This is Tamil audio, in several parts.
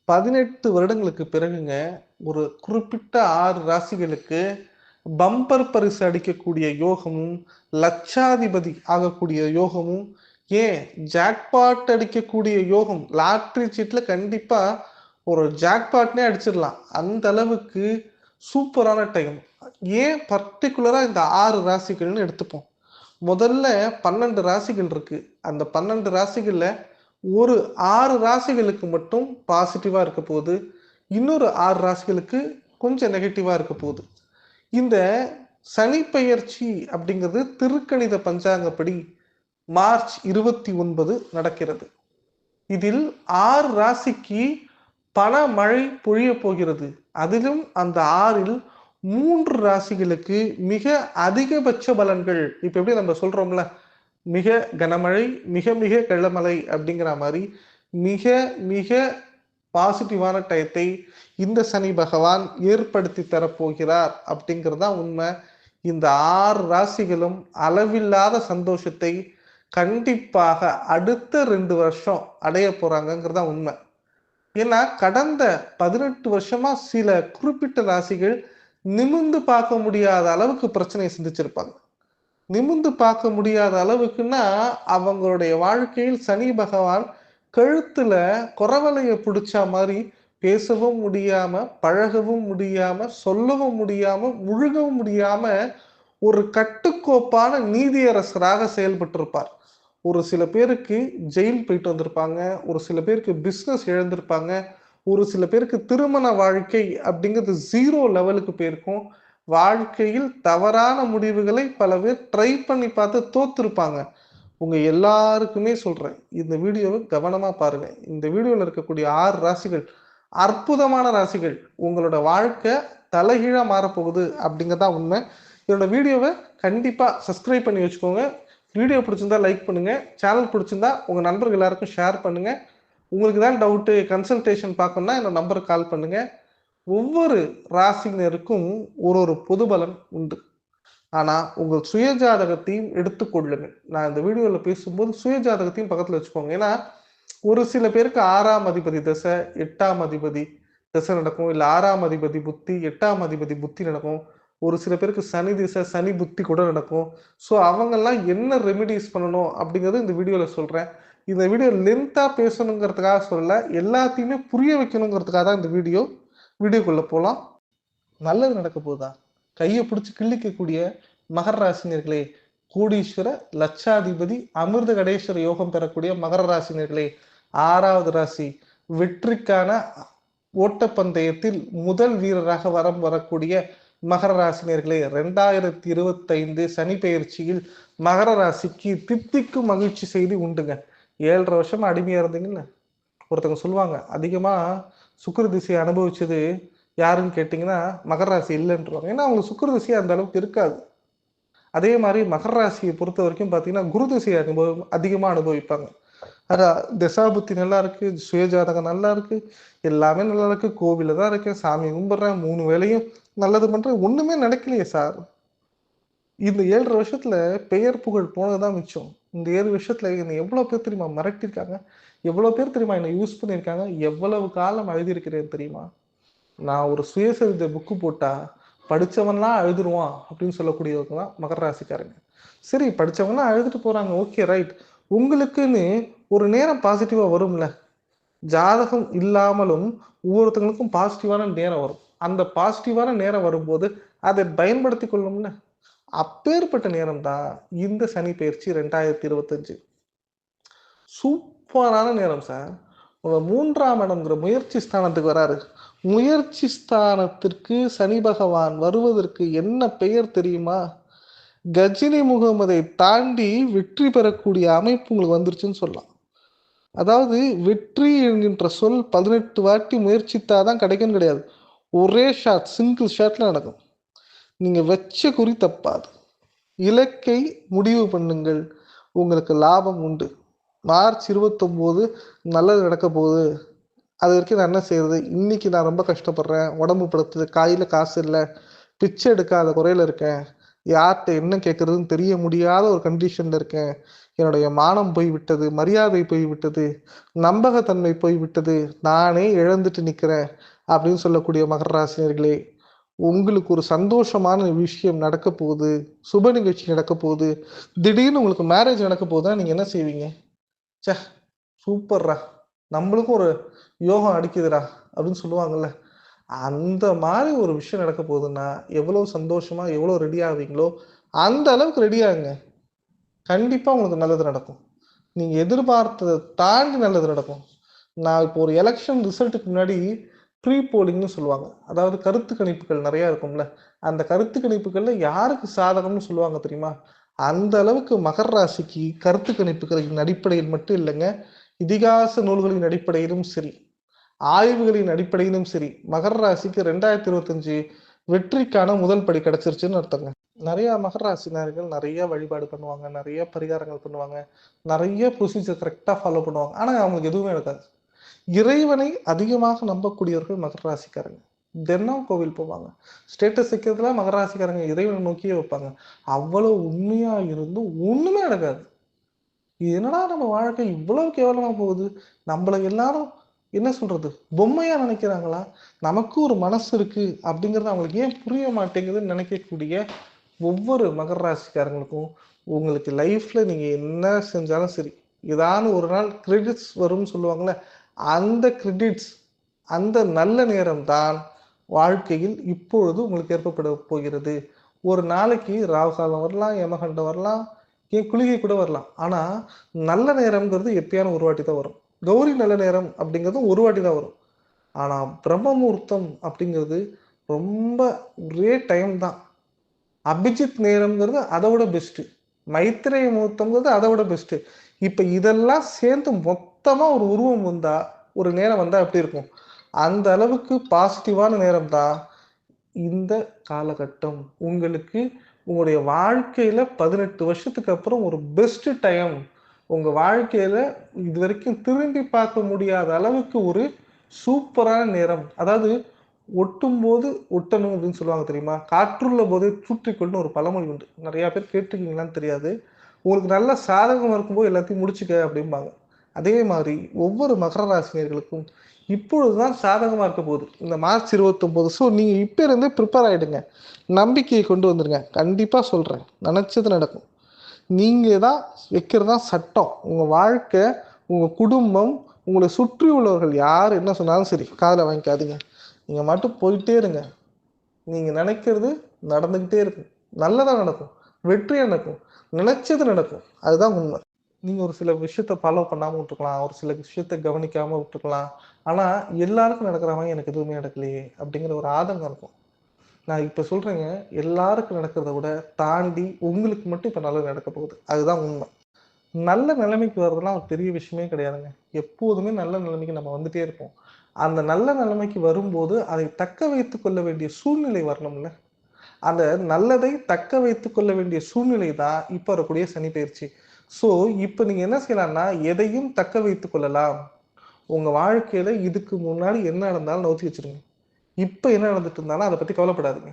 18 வருடங்களுக்கு பிறகுங்க, ஒரு குறிப்பிட்ட 6 ராசிகளுக்கு பம்பர் பரிசு அடிக்கக்கூடிய யோகமும், லட்சாதிபதி ஆகக்கூடிய யோகமும், ஏன் ஜாக்பாட் அடிக்கக்கூடிய யோகம், லாட்டரி சீட்ல கண்டிப்பா ஒரு ஜாக்பாட்னே அடிச்சிடலாம். அந்த அளவுக்கு சூப்பரான டைம். ஏன் பர்ட்டிகுலரா இந்த 6 ராசிகள்னு எடுத்துப்போம். முதல்ல 12 ராசிகள் இருக்கு. அந்த 12 ராசிகள்ல ஒரு 6 ராசிகளுக்கு மட்டும் பாசிட்டிவா இருக்க போகுது. இன்னொரு 6 ராசிகளுக்கு கொஞ்சம் நெகட்டிவா இருக்க போகுது. இந்த சனி பெயர்ச்சி அப்படிங்கிறது திருக்கணித பஞ்சாங்கப்படி மார்ச் 29 நடக்கிறது. இதில் 6 ராசிக்கு பண மழை பொழியப் போகிறது. அதிலும் அந்த 6ல் 3 ராசிகளுக்கு மிக அதிகபட்ச பலன்கள். இப்ப எப்படி நம்ம சொல்றோம்ல, மிக கனமழை, மிக மிக கனமழை அப்படிங்கிற மாரி, மிக மிக பாசிட்டிவான டயத்தை இந்த சனி பகவான் ஏற்படுத்தி தரப்போகிறார் அப்படிங்கிறது தான் உண்மை. இந்த 6 ராசிகளும் அளவில்லாத சந்தோஷத்தை கண்டிப்பாக அடுத்த 2 வருஷம் அடைய போறாங்கங்கிறது தான் உண்மை. ஏன்னா கடந்த 18 வருஷமா சில குறிப்பிட்ட ராசிகள் நிமிர்ந்து பார்க்க முடியாத அளவுக்கு பிரச்சனையை சந்திச்சிருப்பாங்க. நிமிர்ந்து பார்க்க முடியாத அளவுக்குன்னா, அவங்களுடைய வாழ்க்கையில் சனி பகவான் கழுத்துல குரவலைய புடிச்சா மாரி பேசவும் முடியாம, பழகவும் முடியாம, சொல்லவும் முடியாம, முழுகவும் முடியாம ஒரு கட்டுக்கோப்பான நீதியரசராக செயல்பட்டிருப்பார். ஒரு சில பேருக்கு ஜெயில் போயிட்டு வந்திருப்பாங்க. ஒரு சில பேருக்கு பிசினஸ் இழந்திருப்பாங்க. ஒரு சில பேருக்கு திருமண வாழ்க்கை அப்படிங்கிறது 0 லெவலுக்கு போயிருக்கும். வாழ்க்கையில் தவறான முடிவுகளை பல பேர் ட்ரை பண்ணி பார்த்து தோத்துருப்பாங்க. உங்க எல்லாருக்குமே சொல்றேன். இந்த வீடியோவ கவனமா பாருங்க. இந்த வீடியோல இருக்கக்கூடிய 6 ராசிகள் அற்புதமான ராசிகள். உங்களோட வாழ்க்கை தலைகீழா மாறப்போகுது அப்படிங்கிறது தான் உண்மை. என்னோட வீடியோவ கண்டிப்பா சப்ஸ்கிரைப் பண்ணி வச்சுக்கோங்க. வீடியோ பிடிச்சிருந்தா லைக் பண்ணுங்க. சேனல் பிடிச்சிருந்தா உங்க நண்பர்கள் எல்லாருக்கும் ஷேர் பண்ணுங்க. உங்களுக்கு ஏதாவது டவுட்டு, கன்சல்டேஷன் பார்க்கணும்னா என்னோட நம்பருக்கு கால் பண்ணுங்க. ஒவ்வொரு ராசியினருக்கும் ஒரு பொது பலன் உண்டு. ஆனா உங்கள் சுய ஜாதகத்தையும் எடுத்துக்கொள்ளுங்க. நான் இந்த வீடியோல பேசும்போது சுய ஜாதகத்தையும் பக்கத்துல வச்சுக்கோங்க. ஏன்னா ஒரு சில பேருக்கு 6ஆம் அதிபதி தசை, 8ஆம் அதிபதி தசை நடக்கும். இல்ல 6ஆம் அதிபதி புத்தி, 8ஆம் அதிபதி புத்தி நடக்கும். ஒரு சில பேருக்கு சனி திசை, சனி புத்தி கூட நடக்கும். ஸோ அவங்கெல்லாம் என்ன ரெமிடிஸ் பண்ணணும் அப்படிங்கிறது இந்த வீடியோல சொல்றேன். இந்த வீடியோ லென்த்தா பேசணுங்கிறதுக்காக சொல்லல. எல்லாத்தையுமே புரிய வைக்கணுங்கிறதுக்காக தான் இந்த வீடியோ. வீடியோக்குள்ள போலாம். நல்லது நடக்க போதா? கையை பிடிச்சி கிள்ளிக்கக்கூடிய மகர ராசினியர்களே, கோடீஸ்வர லட்சாதிபதி அமிர்த கடேஸ்வர யோகம் பெறக்கூடிய மகர ராசினியர்களே, 6வது ராசி வெற்றிக்கான ஓட்டப்பந்தயத்தில் முதல் வீரராக வரம் வரக்கூடிய மகர ராசினியர்களே, 2025 சனி பெயர்ச்சியில் மகர ராசிக்கு தித்திக்கும் மகிழ்ச்சி செய்தி உண்டுங்க. 7.5 வருஷமா அடிமையா இருந்தீங்கல்ல, ஒருத்தவங்க சொல்லுவாங்க அதிகமா சுக்கிர திசையை அனுபவிச்சது யாருன்னு கேட்டீங்கன்னா மகர ராசி இல்லைன்றாங்க. ஏன்னா அவங்க சுக்கிர திசை அந்த அளவுக்கு இருக்காது. அதே மாதிரி மகர ராசியை பொறுத்த வரைக்கும் பார்த்தீங்கன்னா குரு திசையை அதிகமாக அனுபவிப்பாங்க. அதான் திசாபுத்தி நல்லா இருக்கு, சுயஜாதகம் நல்லா இருக்கு, எல்லாமே நல்லா இருக்கு, கோவில தான் இருக்கேன், சாமி கும்பிட்றேன், 3 வேளையும் நல்லது பண்றேன், ஒண்ணுமே நடக்கலையே சார். இந்த 7.5 வருஷத்துல பெயர் புகழ் போனதுதான் மிச்சம். இந்த 7 வருஷத்துல என்னை எவ்வளவு பேர் தெரியுமா மிரட்டிருக்காங்க, எவ்வளவு பேர் தெரியுமா என்னை யூஸ் பண்ணியிருக்காங்க, எவ்வளவு காலம் எழுதியிருக்கிறேன் தெரியுமா. நான் ஒரு சுயசரிதை புக்கு போட்டா படிச்சவன்லாம் அழுதுருவான் அப்படின்னு சொல்லக்கூடியவங்க தான் மகர ராசிக்காரங்க. சரி, படிச்சவங்கலாம் அழுதுட்டு போறாங்க, ஓகே ரைட். உங்களுக்குன்னு ஒரு நேரம் பாசிட்டிவா வரும்ல. ஜாதகம் இல்லாமலும் ஒவ்வொருத்தங்களுக்கும் பாசிட்டிவான நேரம் வரும். அந்த பாசிட்டிவான நேரம் வரும்போது அதை பயன்படுத்தி கொள்ளும்ல. அப்பேற்பட்ட நேரம் தான் இந்த சனி பயிற்சி 2025. சூப்பரான நேரம் சார். உங்க 3ஆம் இடம்ங்கிற முயற்சி ஸ்தானத்துக்கு வராரு. முயற்சி ஸ்தானத்திற்கு சனி பகவான் வருவதற்கு என்ன பெயர் தெரியுமா? கஜினி முகமதை தாண்டி வெற்றி பெறக்கூடிய அமைப்பு உங்களுக்கு வந்துருச்சுன்னு சொல்லலாம். அதாவது வெற்றி என்கின்ற சொல் 18 வாட்டி முயற்சித்தாதான் கிடைக்கும் கிடையாது. ஒரே ஷாட், சிங்கிள் ஷாட்ல நடக்கும். நீங்க வச்ச குறி தப்பாது. இலக்கை முடிவு பண்ணுங்கள், உங்களுக்கு லாபம் உண்டு. மார்ச் 29 நல்லது நடக்க போகுது. அது வரைக்கும் நான் என்ன செய்யறது? இன்னைக்கு நான் ரொம்ப கஷ்டப்படுறேன், உடம்பு படுத்துது, கையில காசு இல்லை, பிச்சை எடுக்காத குறையில இருக்கேன், யார்கிட்ட என்ன கேட்கறதுன்னு தெரிய முடியாத ஒரு கண்டிஷன்ல இருக்கேன், என்னுடைய மானம் போய்விட்டது, மரியாதை போய்விட்டது, நம்பகத்தன்மை போய்விட்டது, நானே இழந்துட்டு நிற்கிறேன் அப்படின்னு சொல்லக்கூடிய மகர ராசினியர்களே, உங்களுக்கு ஒரு சந்தோஷமான விஷயம் நடக்க போகுது, சுப நிகழ்ச்சி நடக்க போகுது, திடீர்னு உங்களுக்கு மேரேஜ் நடக்க போகுதுன்னா நீங்கள் என்ன செய்வீங்க? ச்சே, சூப்பர்ரா, நம்மளுக்கும் ஒரு யோகம் அடிக்குதுடா அப்படின்னு சொல்லுவாங்கல்ல. அந்த மாதிரி ஒரு விஷயம் நடக்க போகுதுன்னா எவ்வளோ சந்தோஷமா எவ்வளோ ரெடி ஆவீங்களோ அந்த அளவுக்கு ரெடி ஆகுங்க. கண்டிப்பா உங்களுக்கு நல்லது நடக்கும். நீங்க எதிர்பார்த்தத தாண்டி நல்லது நடக்கும். நான் இப்போ ஒரு எலக்ஷன் ரிசல்ட்டுக்கு முன்னாடி ப்ரீ போலிங்ன்னு சொல்லுவாங்க. அதாவது கருத்து கணிப்புகள் நெறையா இருக்கும்ல. அந்த கருத்து கணிப்புகள்ல யாருக்கு சாதகம்னு சொல்லுவாங்க தெரியுமா? அந்த அளவுக்கு மகர ராசிக்கு கருத்து கணிப்புகளின் அடிப்படையில் மட்டும் இல்லங்க. இதிகாச நூல்களின் அடிப்படையிலும் சரி, ஆய்வுகளின் அடிப்படையிலும் சரி, மகர ராசிக்கு 2025 வெற்றிக்கான முதல் படி கிடைச்சிருச்சுன்னு அர்த்தங்க. நெறைய மகர ராசினியர்கள் நெறைய வழிபாடு பண்ணுவாங்க. நெறைய பரிகாரங்கள் பண்ணுவாங்க. நெறைய ப்ரொசீஜர் கரெக்ட்டா ஃபாலோ பண்ணுவாங்க. ஆனா, அவங்களுக்கு எதுவுமே நடக்காது. இறைவனை அதிகமாக நம்பக்கூடியவர்கள் மகர ராசிக்காரங்க. தினம் கோவில் போவாங்க. ஸ்டேட்டஸ் வைக்கிறதுல மகர ராசிக்காரங்க இறைவனை நோக்கியே வைப்பாங்க. அவ்வளவு உண்மையா இருந்தும் ஒண்ணுமே நடக்காது. என்னடா நம்ம வாழ்க்கை இவ்வளவு கேவலமா போகுது? நம்மள எல்லாரும் என்ன சொல்றது? பொம்மையா நினைக்கிறாங்களா? நமக்கு ஒரு மனசு இருக்கு அப்படிங்கிறது அவங்களுக்கு ஏன் புரிய மாட்டேங்குதுன்னு நினைக்கக்கூடிய ஒவ்வொரு மகர ராசிக்காரங்களுக்கும் உங்களுக்கு லைஃப்ல நீங்க என்ன செஞ்சாலும் சரி, ஏதானு ஒரு நாள் கிரெடிட்ஸ் வரும்னு சொல்லுவாங்கல்ல, அந்த கிரெடிட்ஸ், அந்த நல்ல நேரம் தான் வாழ்க்கையில் இப்பொழுது உங்களுக்கு ஏற்பட போகிறது. ஒரு நாளைக்கு ராகு காலம் வரலாம், யமகண்டம் வரலாம், ஏன் குளிகை கூட வரலாம். ஆனா, நல்ல நேரம்ங்கிறது எப்பயாவது ஒரு வாட்டி தான் வரும். கௌரி நல்ல நேரம் அப்படிங்கிறதும் ஒரு வாட்டி தான் வரும். ஆனா, பிரம்ம முகூர்த்தம் அப்படிங்கிறது ரொம்ப ஒரே டைம் தான். அபிஜித் நேரம்ங்கிறது அத விட பெஸ்ட்டு. மைத்ரேய முகூர்த்தம்ங்கிறது அத விட பெஸ்ட்டு. இப்ப இதெல்லாம் சேர்ந்து மொத்தமா ஒரு உருவம் வந்தா, ஒரு நேரம் வந்தா எப்படி இருக்கும்? அந்த அளவுக்கு பாசிட்டிவான நேரம் தான் இந்த காலகட்டம். உங்களுக்கு உங்களுடைய வாழ்க்கையில 18 வருஷத்துக்கு அப்புறம் ஒரு பெஸ்ட் டைம். உங்க வாழ்க்கையில இதுவரைக்கும் திரும்பி பார்க்க முடியாத அளவுக்கு ஒரு சூப்பரான நேரம். அதாவது ஒட்டும்போது ஒட்டணும் அப்படின்னு சொல்லுவாங்க தெரியுமா? காற்றுள்ள போதே தூற்றிக்கொள்ன்னு ஒரு பழமொழி உண்டு. நெறைய பேர் கேட்டுருக்கீங்களான்னு தெரியாது. உங்களுக்கு நல்ல சாதகமா இருக்கும்போது எல்லாத்தையும் முடிச்சுக்க அப்படிம்பாங்க. அதே மாரி ஒவ்வொரு மகர ராசினியர்களுக்கும் இப்பொழுது தான் சாதகமா இருக்க போகுது. இந்த மார்ச் 29. ஸோ நீங்க இப்ப இருந்தே ப்ரிப்பேர் ஆயிடுங்க. நம்பிக்கைய கொண்டு வந்துருங்க. கண்டிப்பா சொல்றேன். நெனச்சது நடக்கும். நீங்க தான் வைக்கிறது தான் சட்டம். உங்க வாழ்க்கை, உங்க குடும்பம், உங்கள சுற்றி உள்ளவர்கள் யார் என்ன சொன்னாலும் சரி, காதுல வாங்கிக்காதீங்க. நீங்க மட்டும் போயிட்டே இருங்க. நீங்க நினைக்கிறது நடந்துகிட்டே இருக்கும். நல்லதா நடக்கும். வெற்றியா நடக்கும். நினைச்சது நடக்கும். அதுதான் உண்மை. நீங்க ஒரு சில விஷயத்த ஃபாலோ பண்ணாம விட்டுருக்கலாம். ஒரு சில விஷயத்த கவனிக்காம விட்டுருக்கலாம். ஆனா, எல்லாருக்கும் நடக்கிற மாரி எனக்கு எதுவுமே நடக்கலையே! அப்படிங்கிற ஒரு ஆதங்கம் இருக்கும். நான் இப்ப சொல்றேங்க, எல்லாருக்கும் நடக்கிறத விட தாண்டி உங்களுக்கு மட்டும் இப்ப நல்லது நடக்க போகுது. அதுதான் உண்மை. நல்ல நிலைமைக்கு வர்றதெல்லாம் ஒரு பெரிய விஷயமே கிடையாதுங்க. எப்போதுமே நல்ல நிலைமைக்கு நம்ம வந்துட்டே இருப்போம். அந்த நல்ல நிலைமைக்கு வரும்போது, அதை தக்க வைத்துக் கொள்ள வேண்டிய சூழ்நிலை வரணும்ல. அந்த நல்லதை தக்க வைத்துக் கொள்ள வேண்டிய சூழ்நிலை தான் இப்ப வரக்கூடிய சனி பெயர்ச்சி. ஸோ, இப்ப நீங்க என்ன செய்யலாம்னா, எதையும் தக்க வைத்துக் கொள்ளலாம். உங்க வாழ்க்கையில இதுக்கு முன்னாடி என்ன நடந்தாலும் நவுத்தி வச்சுருங்க. இப்ப என்ன நடந்துட்டு இருந்தாலும் அத பத்தி கவலைப்படாதீங்க.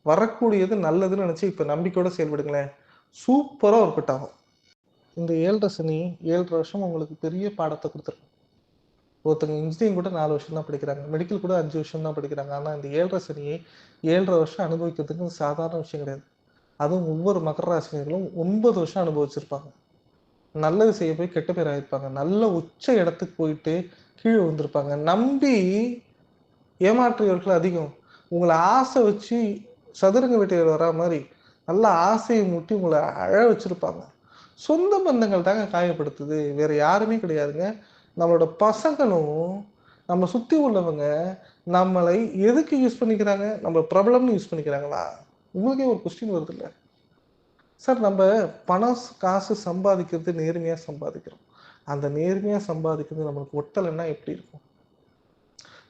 வரக்கூடியது நல்லதுன்னு நெனச்சு இப்ப நம்பிக்கையோட செயல்படுங்களேன். சூப்பரா ஒர்க் அவுட் ஆகும். இந்த 7 சனி 7 வருஷம் உங்களுக்கு பெரிய பாடத்த குடுத்துரும். ஒருத்தங்க இன்ஜினியரிங் கூட 4 வருஷம் தான் படிக்கிறாங்க. மெடிக்கல் கூட 5 வருஷம் தான் படிக்கிறாங்க. ஆனா இந்த 7 சனியை 7 வருஷம் அனுபவிக்கிறதுக்கு சாதாரண விஷயம் கிடையாது. அதுவும் ஒவ்வொரு மகர ராசினியர்களும் 9 வருஷம் அனுபவிச்சிருப்பாங்க. நல்லது செய்ய போய் கெட்ட பேர் ஆயிருப்பாங்க. நல்ல உச்ச இடத்துக்கு போயிட்டு கீழ விழுந்திருப்பாங்க. நம்பி ஏமாற்றியவர்கள் அதிகம். உங்கள ஆசை வச்சு சதுரங்க வேட்டையர் வரா மாரி, நல்லா ஆசைய மூட்டி உங்கள அழ வச்சிருப்பாங்க. சொந்த பந்தங்கள் தாங்க காயப்படுத்துது. வேற யாருமே கிடையாதுங்க. நம்மளோட பசங்களும், நம்ம சுத்தி உள்ளவங்க நம்மளை எதுக்கு யூஸ் பண்ணிக்கிறாங்க? நம்ம பிரபலம்னு யூஸ் பண்ணிக்கிறாங்களா? உங்களுக்கே ஒரு கொஸ்டின் வருதுல்ல. சார் நம்ப பணம், காசு சம்பாதிக்கிறது நேர்மையா சம்பாதிக்கிறோம். அந்த நேர்மையா சம்பாதிக்கிறது நம்மளுக்கு ஒட்டலன்னா எப்படி இருக்கும்?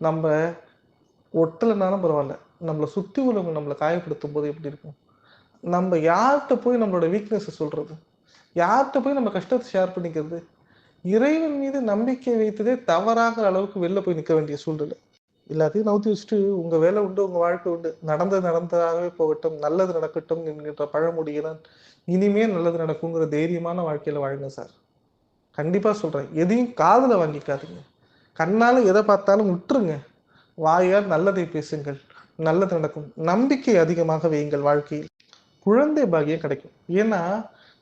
நம்ப ஒட்டலனாலும் பரவால்ல. நம்மள சுத்தி உள்ளவங்க நம்மள காயப்படுத்தும்போது எப்படி இருக்கும்? நம்ப யார்ட்ட போய் நம்மளோட வீக்னஸ சொல்றது? யார்ட்ட போய் நம்ம கஷ்டத்த ஷேர் பண்ணிக்கிறது? இறைவன் மீது நம்பிக்கை வைத்ததே தவறாகிற அளவுக்கு வெளில போய் நிக்க வேண்டிய சூழ்நிலை. எல்லாத்தையும் நவுத்தி வச்சுட்டு, உங்க வேலை உண்டு, உங்க வாழ்க்கை உண்டு. நடந்தது நடந்ததாகவே போகட்டும், நல்லது நடக்கட்டும் என்கின்ற பழமொழியை தான் இனிமே நல்லது நடக்குங்கிற தைரியமான வாழ்க்கையில வாழுங்க சார். கண்டிப்பா சொல்றேன். எதையும் காதுல வாங்கிக்காதீங்க. கண்ணால எதை பார்த்தாலும் விட்டுருங்க. வாயால் நல்லதை பேசுங்கள். நல்லது நடக்கும். நம்பிக்கை அதிகமாக வையுங்கள் வாழ்க்கையில். குழந்தை பாக்கியம் கிடைக்கும். ஏன்னா,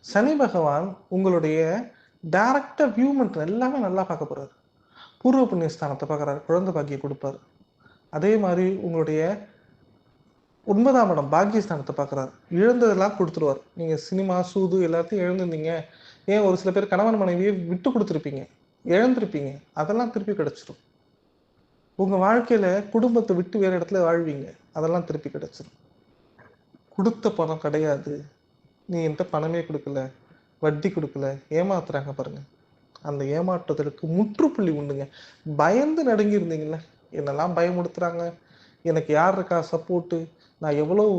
சனி பகவான் உங்களுடைய டைரக்ட்டா வியூமெண்ட் எல்லாமே நல்லா பார்க்க போறாரு. பூர்வ புண்ணிய ஸ்தானத்த பார்க்குறாரு. குழந்தை பாக்கியம் குடுப்பாரு. அதே மாரி உங்களுடைய 9ஆம் இடம் பாக்கியஸ்தானத்த பார்க்குறாரு. இழந்ததெல்லாம் குடுத்துருவாரு. நீங்க சினிமா, சூது எல்லாத்தையும் இழந்திருந்தீங்க. ஏன் ஒரு சில பேர் கணவன் மனைவிய விட்டு குடுத்துருப்பீங்க. இழந்திருப்பீங்க. அதெல்லாம் திருப்பி கிடைச்சிரும். உங்க வாழ்க்கையில குடும்பத்த விட்டு வேற இடத்துல வாழ்வீங்க. அதெல்லாம் திருப்பி கிடைச்சிரும். குடுத்த பணம் கிடையாது. நீ என்ட்ட பணமே குடுக்கல. வட்டி குடுக்கல. ஏமாத்துறாங்க பாருங்க. அந்த ஏமாற்றுதலுக்கு முற்றுப்புள்ளி உண்டுங்க. பயந்து நடுங்கி இருந்தீங்கல்ல. என்னெல்லாம் பயமுறுத்துறாங்க. எனக்கு யார் இருக்கா சப்போர்ட்டு? நான் எவ்வளவு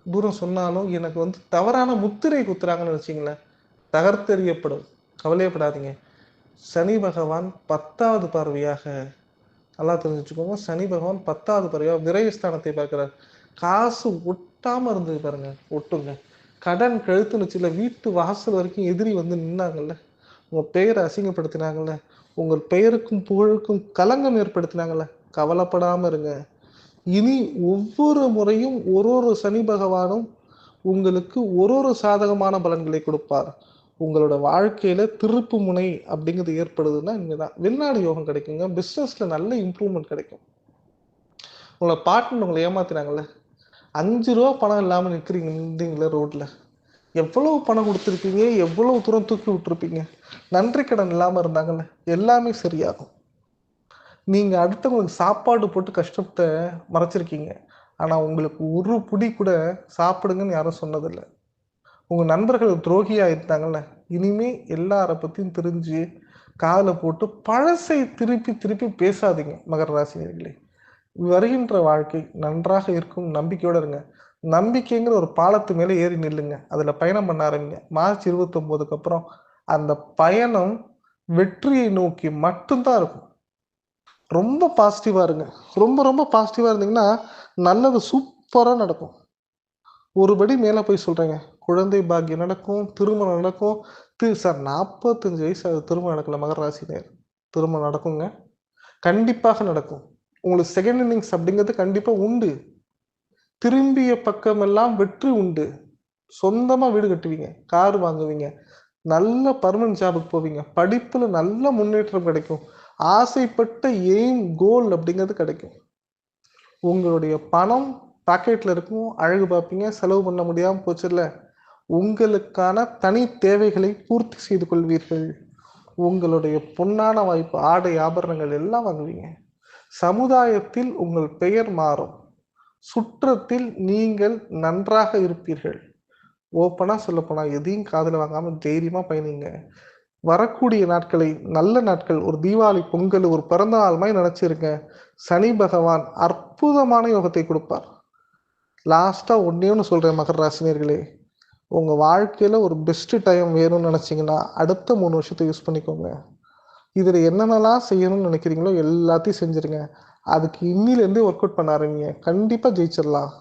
தூரம் சொன்னாலும் எனக்கு வந்து தவறான முத்திரை குத்துறாங்கன்னு வச்சுங்களேன். தகர்த்தெறியப்படும். கவலையப்படாதீங்க. சனி பகவான் 10வது பார்வையாக நல்லா தெரிஞ்சு வச்சுக்கோங்க. சனி பகவான் 10வது பார்வையா விரயஸ்தானத்தை பார்க்கிறார். காசு ஒட்டாம இருந்தது பாருங்க. ஒட்டுங்க. கடன் கழுத்துனுச்சுல வீட்டு வாசல் வரைக்கும் எதிரி வந்து நின்னாங்கல்ல. உங்க பெயரை அசிங்கப்படுத்தினாங்கல்ல. உங்கள் பெயருக்கும் புகழுக்கும் களங்கம் ஏற்படுத்தினாங்கல்ல. கவலைப்படாம இருங்க. இனி ஒவ்வொரு முறையும் ஒரு சனி பகவானும் உங்களுக்கு ஒரு சாதகமான பலன்களை கொடுப்பார். உங்களோட வாழ்க்கையில திருப்பு முனை அப்படிங்கிறது ஏற்படுதுன்னா இங்கதான். வெளிநாடு யோகம் கிடைக்குங்க. பிசினஸ்ல நல்ல இம்ப்ரூவ்மெண்ட் கிடைக்கும். உங்களை பார்ட்னர் உங்களை ஏமாத்தினாங்கல்ல. ₹5 பணம் இல்லாம நின்றீங்களே ரோட்ல. எவ்வளவு பணம் கொடுத்துருப்பீங்க, எவ்வளவு தூரம் தூக்கி விட்டுருப்பீங்க. நன்றி கடன் இல்லாம இருந்தாங்கல்ல. எல்லாமே சரியாகும். நீங்க அடுத்தவங்களுக்கு சாப்பாடு போட்டு கஷ்டத்த மறைச்சிருக்கீங்க. ஆனா உங்களுக்கு ஒரு புடி கூட சாப்பிடுங்கன்னு யாரும் சொன்னதில்ல. உங்க நண்பர்கள் துரோகியா இருந்தாங்கல்ல. இனிமே எல்லார பத்தியும் தெரிஞ்சு காதுல போட்டு பழசை திருப்பி திருப்பி பேசாதீங்க மகர ராசினியர்களே. வருகின்ற வாழ்க்கை நன்றாக இருக்கும் நம்பிக்கையோட இருங்க. நம்பிக்கைங்கிற ஒரு பாலத்து மேல ஏறி நில்லுங்க. அதுல பயணம் பண்ண ஆரம்பிங்க. மார்ச் 29க்கு அப்புறம் அந்த பயணம் வெற்றியை நோக்கி மட்டும் தான் இருக்கும். ரொம்ப பாசிட்டிவா இருங்க. ரொம்ப ரொம்ப பாசிட்டிவா இருந்தீங்கன்னா, நல்லது சூப்பரா நடக்கும். ஒரு படி மேல போய் சொல்றேங்க. குழந்தை பாக்கியம் நடக்கும், திருமணம் நடக்கும். சார் 45 வயசு ஆகுது திருமணம் நடக்கல மகர ராசினியர். திருமணம் நடக்குங்க. கண்டிப்பாக நடக்கும். உங்களுக்கு செகண்ட் இன்னிங்ஸ் அப்படிங்கிறது கண்டிப்பா உண்டு. திரும்பிய பக்கமெல்லாம் வெற்றி உண்டு. சொந்தமா வீடு கட்டுவீங்க. கார் வாங்குவீங்க. நல்ல பெர்மனன்ட் ஜாப்க்கு போவீங்க. படிப்புல நல்ல முன்னேற்றம் கிடைக்கும். ஆசைப்பட்ட எய்ம், கோல் அப்படிங்கிறது கிடைக்கும். உங்களுடைய பணம் பாக்கெட்ல இருக்கும். அழகு பார்ப்பீங்க. செலவு பண்ண முடியாம போச்சுல்ல. உங்களுக்கான தனி தேவைகளை பூர்த்தி செய்து கொள்வீர்கள். உங்களுடைய பொன்னான வாய்ப்பு, ஆடை, ஆபரணங்கள் எல்லாம் வாங்குவீங்க. சமுதாயத்தில் உங்கள் பெயர் மாறும். சுற்றத்தில் நீங்கள் நன்றாக இருப்பீர்கள். ஓப்பனா சொல்லப்போனா எதையும் காதுல வாங்காம தைரியமா பயணிங்க. வரக்கூடிய நாட்களை நல்ல நாட்கள், ஒரு தீபாவளி, பொங்கல், ஒரு பிறந்த நாள் மாரி நெனச்சிருங்க. சனி பகவான் அற்புதமான யோகத்தை குடுப்பார். லாஸ்ட்டா ஒண்ணே ஒண்ணு சொல்றேன் மகர ராசினியர்களே. உங்க வாழ்க்கையில ஒரு பெஸ்ட் டைம் வேணும்னு நெனச்சீங்கன்னா, அடுத்த 3 வருஷத்த யூஸ் பண்ணிக்கோங்க. இதுல என்னென்னலாம் செய்யணும்னு நெனைக்கிறீங்களோ எல்லாத்தையும் செஞ்சுருங்க. அதுக்கு இன்னிலேருந்தே ஒர்க் அவுட் பண்ண ஆரம்பிங்க. கண்டிப்பா ஜெயிச்சிடலாம்.